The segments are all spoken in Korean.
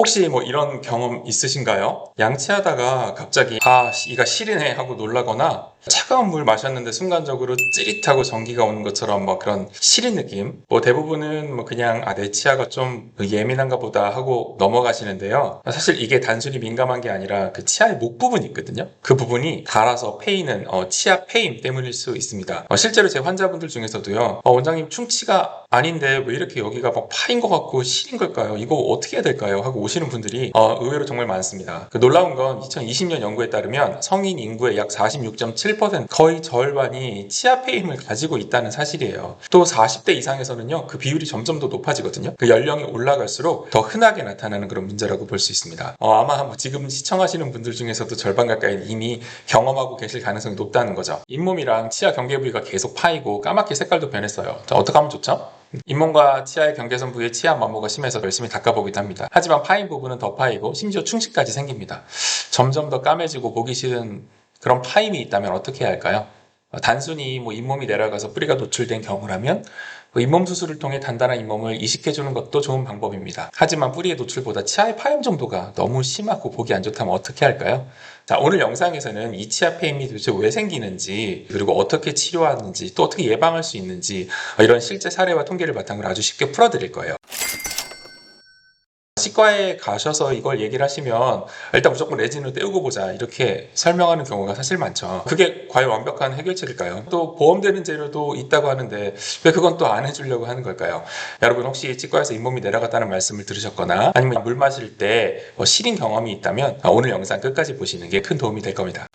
혹시 뭐 이런 경험 있으신가요? 양치하다가 갑자기 이가 시리네 하고 놀라거나 차가운 물 마셨는데 순간적으로 찌릿하고 전기가 오는 것처럼 뭐 그런 시린 느낌. 뭐 대부분은 뭐 그냥 내 치아가 좀 예민한가 보다 하고 넘어가시는데요. 사실 이게 단순히 민감한 게 아니라 그 치아의 목 부분이 있거든요. 그 부분이 닳아서 패이는 치아 패임 때문일 수 있습니다. 실제로 제 환자분들 중에서도요. 원장님 충치가 아닌데 왜 이렇게 여기가 막 파인 것 같고 시린 걸까요? 이거 어떻게 해야 될까요? 하고 오시는 분들이 의외로 정말 많습니다. 놀라운 건 2020년 연구에 따르면 성인 인구의 약 46.7% 거의 절반이 치아 페임을 가지고 있다는 사실이에요. 또 40대 이상에서는요, 그 비율이 점점 더 높아지거든요. 그 연령이 올라갈수록 더 흔하게 나타나는 그런 문제라고 볼 수 있습니다. 아마 지금 시청하시는 분들 중에서도 절반 가까이 이미 경험하고 계실 가능성이 높다는 거죠. 잇몸이랑 치아 경계 부위가 계속 파이고 까맣게 색깔도 변했어요. 자, 어떻게 하면 좋죠? 잇몸과 치아의 경계선 부위에 치아 만모가 심해서 열심히 닦아보기도 합니다. 하지만 파인 부분은 더 파이고 심지어 충치까지 생깁니다. 점점 더 까매지고 보기 싫은 그런 파임이 있다면 어떻게 해야 할까요? 단순히 뭐 잇몸이 내려가서 뿌리가 노출된 경우라면 잇몸 수술을 통해 단단한 잇몸을 이식해주는 것도 좋은 방법입니다. 하지만 뿌리의 노출보다 치아의 파임 정도가 너무 심하고 보기 안 좋다면 어떻게 할까요? 자, 오늘 영상에서는 이 치아 페임이 도대체 왜 생기는지, 그리고 어떻게 치료하는지, 또 어떻게 예방할 수 있는지 이런 실제 사례와 통계를 바탕으로 아주 쉽게 풀어드릴 거예요. 치과에 가셔서 이걸 얘기를 하시면 일단 무조건 레진으로 떼우고 보자 이렇게 설명하는 경우가 사실 많죠. 그게 과연 완벽한 해결책일까요? 또 보험되는 재료도 있다고 하는데 왜 그건 또 안 해주려고 하는 걸까요? 여러분 혹시 치과에서 잇몸이 내려갔다는 말씀을 들으셨거나 아니면 물 마실 때 시린 경험이 있다면 오늘 영상 끝까지 보시는 게 큰 도움이 될 겁니다.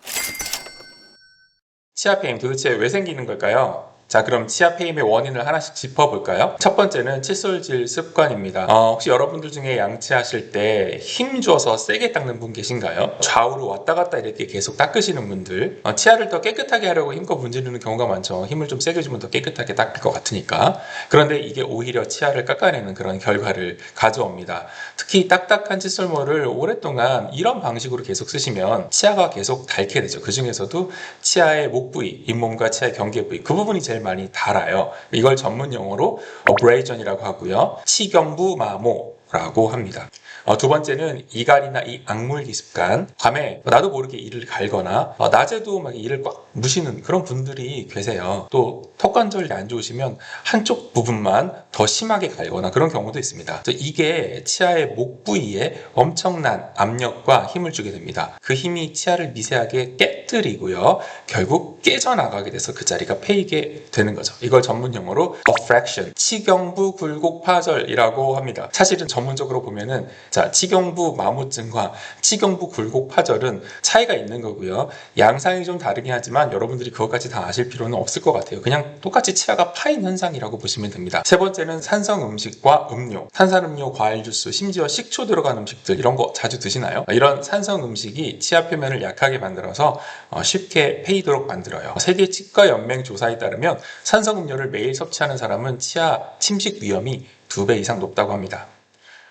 치아 페임 도대체 왜 생기는 걸까요? 자, 그럼 치아 페임의 원인을 하나씩 짚어볼까요? 첫 번째는 칫솔질 습관입니다. 혹시 여러분들 중에 양치하실 때 힘 줘서 세게 닦는 분 계신가요? 좌우로 왔다 갔다 이렇게 계속 닦으시는 분들, 치아를 더 깨끗하게 하려고 힘껏 문지르는 경우가 많죠. 힘을 좀 세게 주면 더 깨끗하게 닦일 것 같으니까. 그런데 이게 오히려 치아를 깎아내는 그런 결과를 가져옵니다. 특히 딱딱한 칫솔모를 오랫동안 이런 방식으로 계속 쓰시면 치아가 계속 닳게 되죠. 그 중에서도 치아의 목 부위, 잇몸과 치아의 경계 부위, 그 부분이 제일 많이 닳아요. 이걸 전문 용어로 어브레이전이라고 하고요. 치경부 마모라고 합니다. 두 번째는 이갈이나 이 악물기 습관. 밤에 나도 모르게 이를 갈거나 낮에도 막 이를 꽉 무시는 그런 분들이 계세요. 또 턱관절이 안 좋으시면 한쪽 부분만 더 심하게 갈거나 그런 경우도 있습니다. 이게 치아의 목 부위에 엄청난 압력과 힘을 주게 됩니다. 그 힘이 치아를 미세하게 깨뜨리고요. 결국 깨져나가게 돼서 그 자리가 패이게 되는 거죠. 이걸 전문 용어로 affraction, 치경부 굴곡 파절이라고 합니다. 사실은 전문적으로 보면은 치경부 마모증과 치경부 굴곡 파절은 차이가 있는 거고요. 양상이 좀 다르긴 하지만 여러분들이 그것까지 다 아실 필요는 없을 것 같아요. 그냥 똑같이 치아가 파인 현상이라고 보시면 됩니다. 세 번째는 산성 음식과 음료, 탄산음료, 과일 주스, 심지어 식초 들어간 음식들 이런 거 자주 드시나요? 이런 산성 음식이 치아 표면을 약하게 만들어서 쉽게 패이도록 만들어요. 세계 치과 연맹 조사에 따르면 산성 음료를 매일 섭취하는 사람은 치아 침식 위험이 2배 이상 높다고 합니다.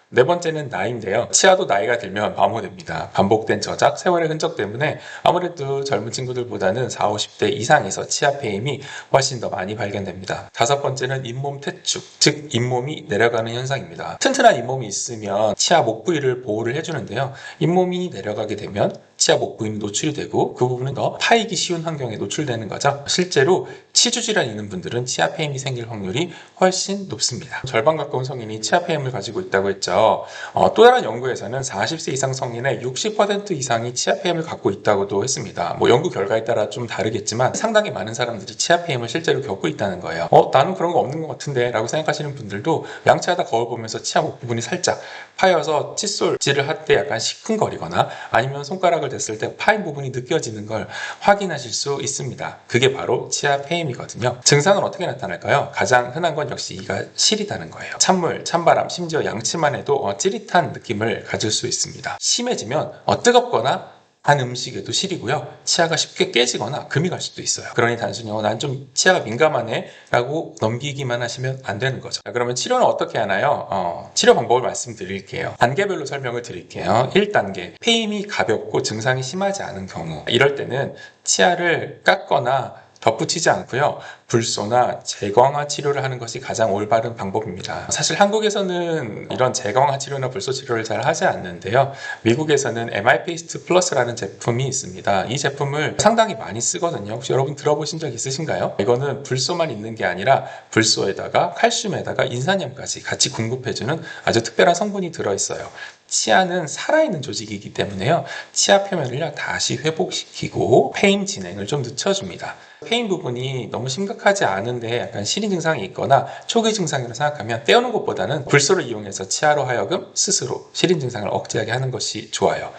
네 번째는 나이인데요. 치아도 나이가 들면 마모됩니다. 반복된 저작, 세월의 흔적 때문에 아무래도 젊은 친구들보다는 40, 50대 이상에서 치아 페임이 훨씬 더 많이 발견됩니다. 다섯 번째는 잇몸 퇴축, 즉 잇몸이 내려가는 현상입니다. 튼튼한 잇몸이 있으면 치아 목 부위를 보호를 해주는데요. 잇몸이 내려가게 되면 치아 목 부위는 노출이 되고 그 부분은 더 파이기 쉬운 환경에 노출되는 거죠. 실제로 치주 질환이 있는 분들은 치아 페임이 생길 확률이 훨씬 높습니다. 절반 가까운 성인이 치아 페임을 가지고 있다고 했죠. 또 다른 연구에서는 40세 이상 성인의 60% 이상이 치아 페임을 갖고 있다고도 했습니다. 연구 결과에 따라 좀 다르겠지만 상당히 많은 사람들이 치아 페임을 실제로 겪고 있다는 거예요. 나는 그런 거 없는 것 같은데 라고 생각하시는 분들도 양치하다 거울 보면서 치아 목 부분이 살짝 파여서 칫솔질을 할 때 약간 시큰거리거나 아니면 손가락을 댔을 때 파인 부분이 느껴지는 걸 확인하실 수 있습니다. 그게 바로 치아 페임이거든요. 증상은 어떻게 나타날까요? 가장 흔한 건 역시 이가 시리다는 거예요. 찬물, 찬바람, 심지어 양치만 해도 찌릿한 느낌을 가질 수 있습니다. 심해지면 뜨겁거나 한 음식에도 시리고요. 치아가 쉽게 깨지거나 금이 갈 수도 있어요. 그러니 단순히 난 좀 치아가 민감하네 라고 넘기기만 하시면 안 되는 거죠. 그러면 치료는 어떻게 하나요? 치료 방법을 말씀드릴게요. 단계별로 설명을 드릴게요. 1단계, 페임이 가볍고 증상이 심하지 않은 경우, 이럴 때는 치아를 깎거나 덧붙이지 않고요. 불소나 제광화 치료를 하는 것이 가장 올바른 방법입니다. 사실 한국에서는 이런 제광화 치료나 불소 치료를 잘 하지 않는데요. 미국에서는 MIPaste 플러스라는 제품이 있습니다. 이 제품을 상당히 많이 쓰거든요. 혹시 여러분 들어보신 적 있으신가요? 이거는 불소만 있는 게 아니라 불소에다가 칼슘에다가 인산염까지 같이 공급해주는 아주 특별한 성분이 들어있어요. 치아는 살아있는 조직이기 때문에요. 치아 표면을요 다시 회복시키고 페임 진행을 좀 늦춰줍니다. 페임 부분이 너무 심각하지 않은데 약간 시린 증상이 있거나 초기 증상이라고 생각하면 떼우는 것보다는 불소를 이용해서 치아로 하여금 스스로 시린 증상을 억제하게 하는 것이 좋아요.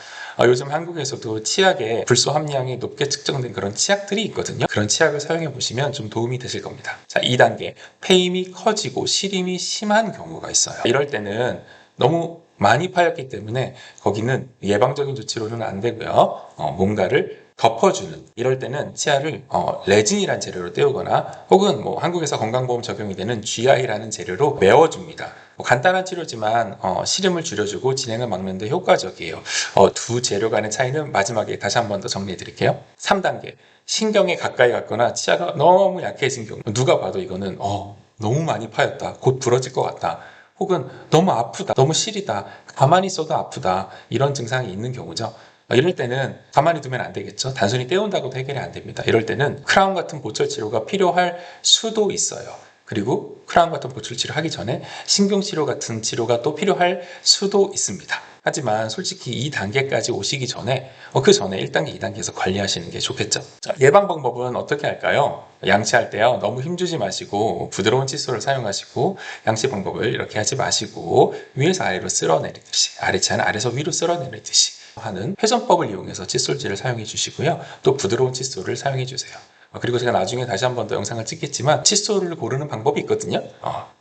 요즘 한국에서도 치약에 불소 함량이 높게 측정된 그런 치약들이 있거든요. 그런 치약을 사용해 보시면 좀 도움이 되실 겁니다. 자, 2단계. 페임이 커지고 시림이 심한 경우가 있어요. 이럴 때는 너무 많이 파였기 때문에 거기는 예방적인 조치로는 안 되고요. 뭔가를 덮어주는, 이럴 때는 치아를 레진이라는 재료로 때우거나 혹은 한국에서 건강보험 적용이 되는 GI라는 재료로 메워줍니다. 간단한 치료지만 시름을 줄여주고 진행을 막는 데 효과적이에요. 두 재료 간의 차이는 마지막에 다시 한 번 더 정리해 드릴게요. 3단계. 신경에 가까이 갔거나 치아가 너무 약해진 경우, 누가 봐도 이거는 너무 많이 파였다, 곧 부러질 것 같다, 혹은 너무 아프다, 너무 시리다, 가만히 있어도 아프다, 이런 증상이 있는 경우죠. 이럴 때는 가만히 두면 안 되겠죠. 단순히 떼운다고도 해결이 안 됩니다. 이럴 때는 크라운 같은 보철 치료가 필요할 수도 있어요. 그리고 크라운 같은 보철 치료 하기 전에 신경치료 같은 치료가 또 필요할 수도 있습니다. 하지만 솔직히 이 단계까지 오시기 전에 그 전에 1단계, 2단계에서 관리하시는 게 좋겠죠. 자, 예방 방법은 어떻게 할까요? 양치할 때요, 너무 힘주지 마시고 부드러운 칫솔을 사용하시고, 양치 방법을 이렇게 하지 마시고 위에서 아래로 쓸어내리듯이, 아래치아는 아래에서 위로 쓸어내리듯이 하는 회전법을 이용해서 칫솔질을 사용해 주시고요. 또 부드러운 칫솔을 사용해 주세요. 그리고 제가 나중에 다시 한 번 더 영상을 찍겠지만 칫솔을 고르는 방법이 있거든요.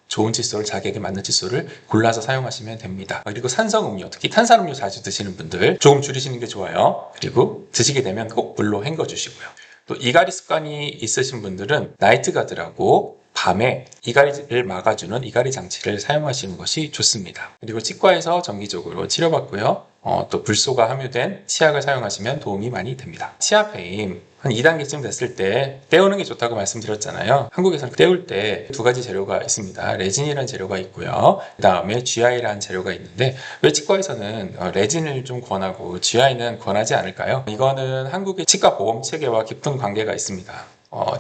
좋은 칫솔, 자기에게 맞는 칫솔을 골라서 사용하시면 됩니다. 그리고 산성음료, 특히 탄산음료 자주 드시는 분들 조금 줄이시는 게 좋아요. 그리고 드시게 되면 꼭 물로 헹궈 주시고요. 또 이갈이 습관이 있으신 분들은 나이트 가드라고 밤에 이갈이를 막아주는 이갈이 장치를 사용하시는 것이 좋습니다. 그리고 치과에서 정기적으로 치료받고요. 또 불소가 함유된 치약을 사용하시면 도움이 많이 됩니다. 치아 페임 한 2단계쯤 됐을 때 떼우는 게 좋다고 말씀드렸잖아요. 한국에서는 떼울 때 두 가지 재료가 있습니다. 레진이라는 재료가 있고요. 그 다음에 GI라는 재료가 있는데 왜 치과에서는 레진을 좀 권하고 GI는 권하지 않을까요? 이거는 한국의 치과 보험 체계와 깊은 관계가 있습니다.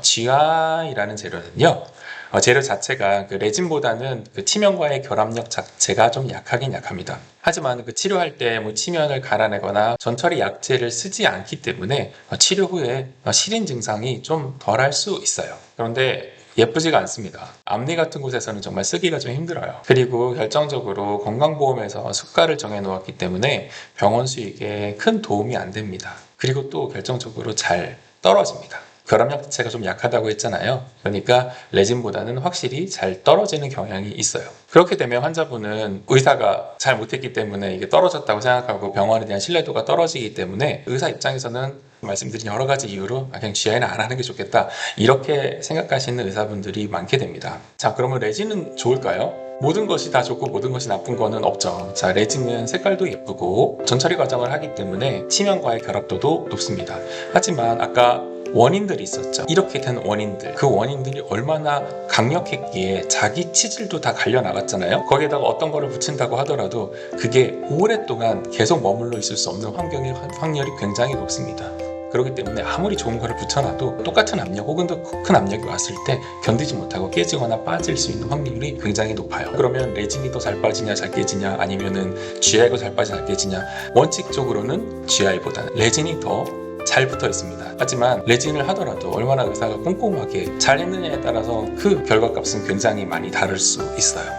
GI라는 재료는요, 재료 자체가 그 레진보다는 그 치면과의 결합력 자체가 좀 약하긴 약합니다. 하지만 그 치료할 때 치면을 갈아내거나 전처리 약제를 쓰지 않기 때문에 치료 후에 시린 증상이 좀 덜할 수 있어요. 그런데 예쁘지가 않습니다. 앞니 같은 곳에서는 정말 쓰기가 좀 힘들어요. 그리고 결정적으로 건강보험에서 수가를 정해놓았기 때문에 병원 수익에 큰 도움이 안 됩니다. 그리고 또 결정적으로 잘 떨어집니다. 결합력 자체가 좀 약하다고 했잖아요. 그러니까 레진보다는 확실히 잘 떨어지는 경향이 있어요. 그렇게 되면 환자분은 의사가 잘 못했기 때문에 이게 떨어졌다고 생각하고 병원에 대한 신뢰도가 떨어지기 때문에 의사 입장에서는 말씀드린 여러 가지 이유로 그냥 GI는 안 하는 게 좋겠다, 이렇게 생각하시는 의사분들이 많게 됩니다. 자, 그러면 레진은 좋을까요? 모든 것이 다 좋고 모든 것이 나쁜 거는 없죠. 자, 레진은 색깔도 예쁘고 전처리 과정을 하기 때문에 치면과의 결합도도 높습니다. 하지만 아까 원인들이 있었죠. 이렇게 된 원인들, 그 원인들이 얼마나 강력했기에 자기 치질도 다 갈려 나갔잖아요. 거기에다가 어떤 거를 붙인다고 하더라도 그게 오랫동안 계속 머물러 있을 수 없는 확률이 굉장히 높습니다. 그렇기 때문에 아무리 좋은 거를 붙여놔도 똑같은 압력 혹은 더 큰 압력이 왔을 때 견디지 못하고 깨지거나 빠질 수 있는 확률이 굉장히 높아요. 그러면 레진이 더 잘 빠지냐 잘 깨지냐, 아니면은 GI가 잘 빠지냐 잘 깨지냐, 원칙적으로는 GI보다는 레진이 더 잘 붙어 있습니다. 하지만 레진을 하더라도 얼마나 의사가 꼼꼼하게 잘 했느냐에 따라서 그 결과값은 굉장히 많이 다를 수 있어요.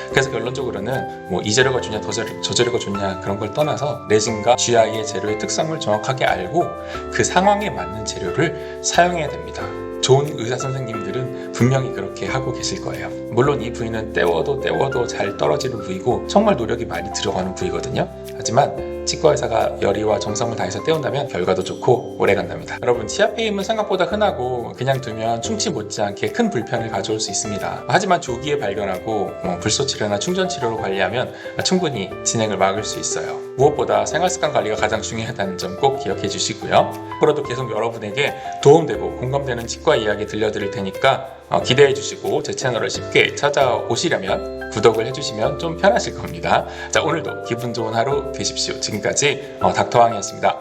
그래서 결론적으로는 이 재료가 좋냐 저 재료가 좋냐 그런 걸 떠나서 레진과 GI의 재료의 특성을 정확하게 알고 그 상황에 맞는 재료를 사용해야 됩니다. 좋은 의사 선생님들은 분명히 그렇게 하고 계실 거예요. 물론 이 부위는 떼워도 잘 떨어지는 부위고 정말 노력이 많이 들어가는 부위거든요. 하지만 치과 의사가 열의와 정성을 다해서 떼운다면 결과도 좋고 오래 간답니다. 여러분, 치아 페임은 생각보다 흔하고 그냥 두면 충치 못지않게 큰 불편을 가져올 수 있습니다. 하지만 조기에 발견하고 불소 치료나 충전 치료로 관리하면 충분히 진행을 막을 수 있어요. 무엇보다 생활습관 관리가 가장 중요하다는 점 꼭 기억해 주시고요. 앞으로도 계속 여러분에게 도움되고 공감되는 치과 이야기 들려드릴 테니까 기대해 주시고 제 채널을 쉽게 찾아오시려면 구독을 해주시면 좀 편하실 겁니다. 자, 오늘도 기분 좋은 하루 되십시오. 지금까지 닥터왕이었습니다.